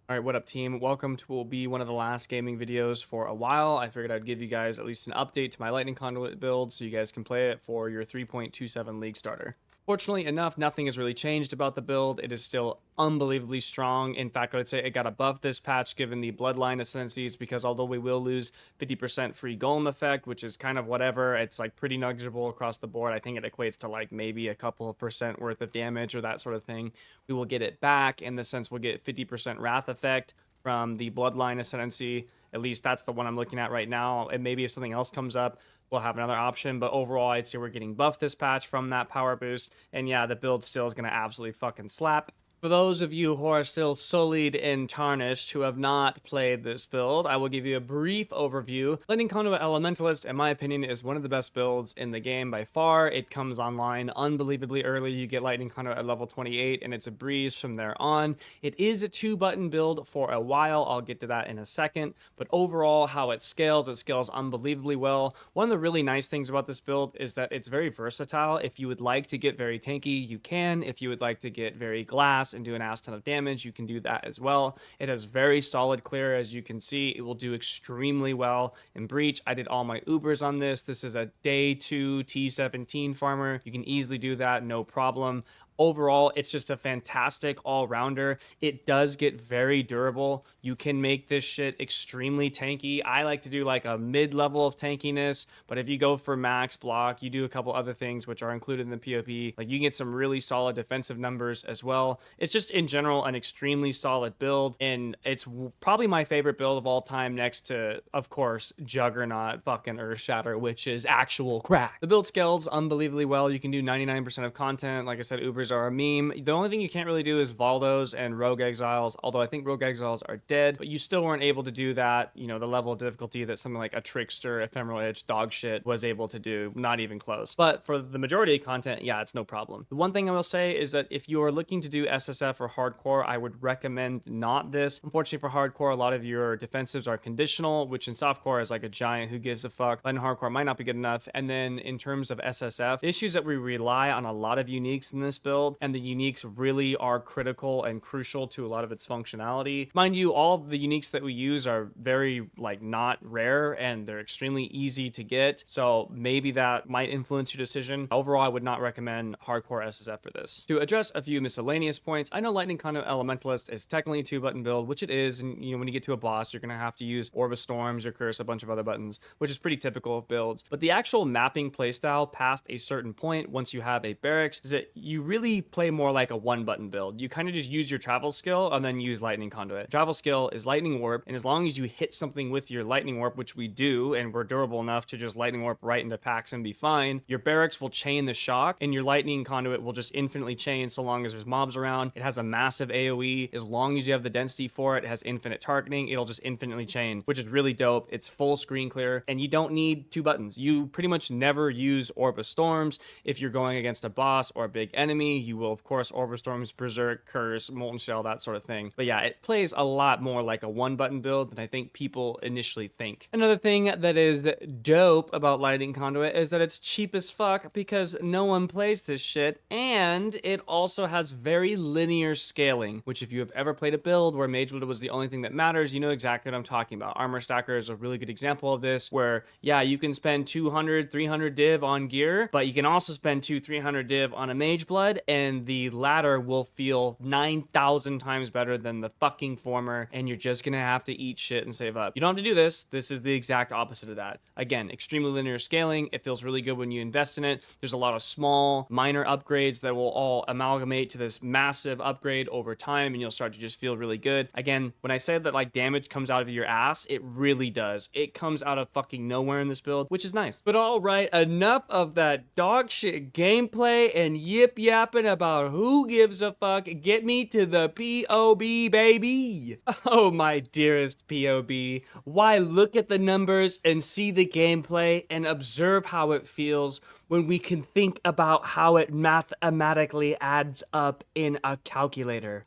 All right, what up, team? Welcome to what will be one of the last gaming videos for a while. I figured I'd give you guys at least an update to my Lightning Conduit build so you guys can play it for your 3.27 League starter. Fortunately enough, nothing has really changed about the build. It is still unbelievably strong. In fact, I would say it got above this patch given the Bloodline Ascendancies because although we will lose 50% free golem effect, which is kind of whatever, it's like pretty negligible across the board. I think it equates to like maybe a couple of percent worth of damage or that sort of thing. We will get it back in the sense we'll get 50% wrath effect from the Bloodline Ascendancy. At least that's the one I'm looking at right now. And maybe if something else comes up, we'll have another option. But overall, I'd say we're getting buffed this patch from that power boost. And yeah, the build still is going to absolutely fucking slap. For those of you who are still sullied and tarnished who have not played this build, I will give you a brief overview. Lightning Conduit Elementalist, in my opinion, is one of the best builds in the game by far. It comes online unbelievably early. You get Lightning Conduit at level 28, and it's a breeze from there on. It is a 2-button build for a while. I'll get to that in a second. But overall, how it scales unbelievably well. One of the really nice things about this build is that it's very versatile. If you would like to get very tanky, you can. If you would like to get very glass and do an ass ton of damage, you can do that as well. It has very solid clear, as you can see. It will do extremely well in breach. I did all my ubers on this. This is a day 2 T17 farmer. You can easily do that, no problem. Overall, it's just a fantastic all-rounder. It does get very durable. You can make this shit extremely tanky. I like to do like a mid-level of tankiness, but if you go for max block, you do a couple other things which are included in the PvP. Like you can get some really solid defensive numbers as well. It's just in general an extremely solid build, and it's probably my favorite build of all time next to, of course, Juggernaut fucking Earthshatter, which is actual crack. The build scales unbelievably well. You can do 99% of content. Like I said, Ubers are a meme. The only thing you can't really do is Valdos and Rogue Exiles, although I think Rogue Exiles are dead, but you still weren't able to do that, you know, the level of difficulty that something like a Trickster, Ephemeral Itch, dog shit was able to do, not even close. But for the majority of content, yeah, it's no problem. The one thing I will say is that if you are looking to do SSF or hardcore, I would recommend not this. Unfortunately for hardcore, a lot of your defensives are conditional, which in softcore is like a giant who gives a fuck. But in hardcore might not be good enough. And then in terms of SSF, the issue is that we rely on a lot of uniques in this build, and the uniques really are critical and crucial to a lot of its functionality. Mind you, all of the uniques that we use are very like not rare, and they're extremely easy to get, so maybe that might influence your decision. Overall, I would not recommend hardcore SSF for this. To address a few miscellaneous points, I know Lightning Conduit Elementalist is technically a 2-button build, which it is, and you know, when you get to a boss, you're gonna have to use Orb of Storms or Curse, a bunch of other buttons, which is pretty typical of builds. But the actual mapping playstyle past a certain point, once you have a barracks, is that you really play more like a 1-button build. You kind of just use your travel skill and then use Lightning Conduit. Travel skill is Lightning Warp, and as long as you hit something with your Lightning Warp, which we do, and we're durable enough to just Lightning Warp right into packs and be fine, your barracks will chain the shock, and your Lightning Conduit will just infinitely chain so long as there's mobs around. It has a massive AoE. As long as you have the density for it, it has infinite targeting. It'll just infinitely chain, which is really dope. It's full screen clear, and you don't need 2 buttons. You pretty much never use Orb of Storms. If you're going against a boss or a big enemy, you will, of course, Orb of Storms, Berserk, Curse, Molten Shell, that sort of thing. But yeah, it plays a lot more like a 1-button build than I think people initially think. Another thing that is dope about Lightning Conduit is that it's cheap as fuck because no one plays this shit, and it also has very linear scaling, which if you have ever played a build where Mage Wielder was the only thing that matters, you know exactly what I'm talking about. Armor Stacker is a really good example of this, where yeah, you can spend 200, 300 div on gear, but you can also spend 200-300 div on a Mage Blood, and the latter will feel 9,000 times better than the fucking former, and you're just gonna have to eat shit and save up. You don't have to do this. This is the exact opposite of that. Again, extremely linear scaling. It feels really good when you invest in it. There's a lot of small, minor upgrades that will all amalgamate to this massive upgrade over time, and you'll start to just feel really good. Again, when I say that like damage comes out of your ass, it really does. It comes out of fucking nowhere in this build, which is nice. But all right, enough of that dog shit gameplay and yip yapping about who gives a fuck. Get me to the POB, baby. Oh, my dearest POB. Why, look at the numbers and see the gameplay and observe how it feels when we can think about how it mathematically adds up in a calculator.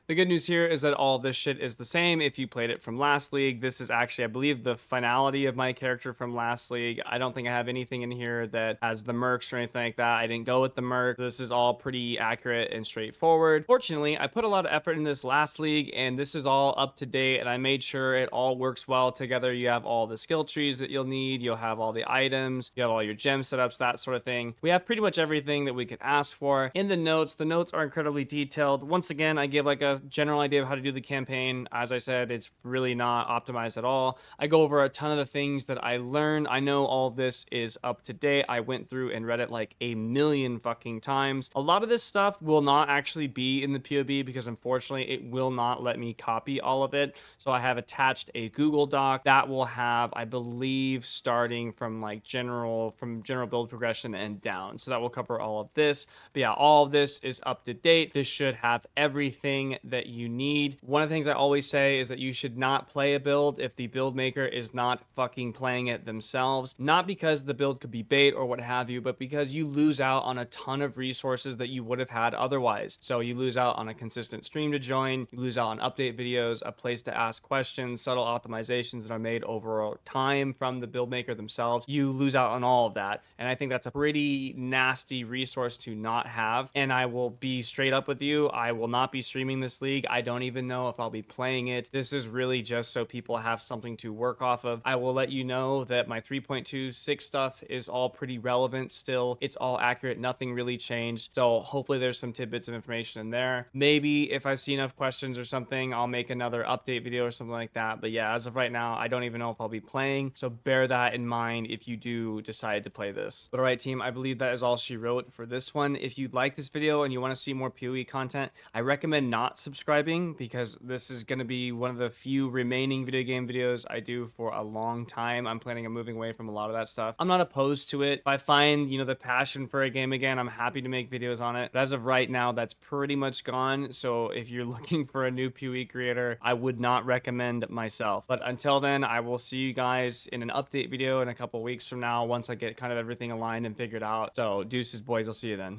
The good news here is that all this shit is the same if you played it from last league. This is actually, I believe, the finality of my character from last league. I don't think I have anything in here that has the mercs or anything like that. I didn't go with the merc. This is all pretty accurate and straightforward. Fortunately, I put a lot of effort in this last league, and this is all up to date, and I made sure it all works well together. You have all the skill trees that you'll need, you'll have all the items, you have all your gem setups, that sort of thing. We have pretty much everything that we could ask for. In the notes are incredibly detailed. Once again, I give like a general idea of how to do the campaign. As I said, it's really not optimized at all. I go over a ton of the things that I learned. I know all of this is up to date. I went through and read it like a million fucking times. A lot of this stuff will not actually be in the POB because unfortunately it will not let me copy all of it. So I have attached a Google Doc that will have, I believe, starting from like general build progression and down. So that will cover all of this. But yeah, all of this is up to date. This should have everything that you need. One of the things I always say is that you should not play a build if the build maker is not fucking playing it themselves. Not because the build could be bait or what have you, but because you lose out on a ton of resources that you would have had otherwise. So you lose out on a consistent stream to join, you lose out on update videos, a place to ask questions, subtle optimizations that are made over time from the build maker themselves. You lose out on all of that. And I think that's a pretty nasty resource to not have. And I will be straight up with you. I will not be streaming this league. I don't even know if I'll be playing it. This is really just so people have something to work off of. I will let you know that my 3.26 stuff is all pretty relevant still. It's all accurate. Nothing really changed. So hopefully there's some tidbits of information in there. Maybe if I see enough questions or something, I'll make another update video or something like that. But yeah, as of right now, I don't even know if I'll be playing. So bear that in mind if you do decide to play this. But all right, team, I believe that is all she wrote for this one. If you like this video and you want to see more PoE content, I recommend not subscribing because this is going to be one of the few remaining video game videos I do for a long time. I'm planning on moving away from a lot of that stuff. I'm not opposed to it. If I find, the passion for a game again, I'm happy to make videos on it. But as of right now, that's pretty much gone. So if you're looking for a new PoE creator, I would not recommend myself. But until then, I will see you guys in an update video in a couple weeks from now once I get kind of everything aligned and figured out. So deuces, boys. I'll see you then.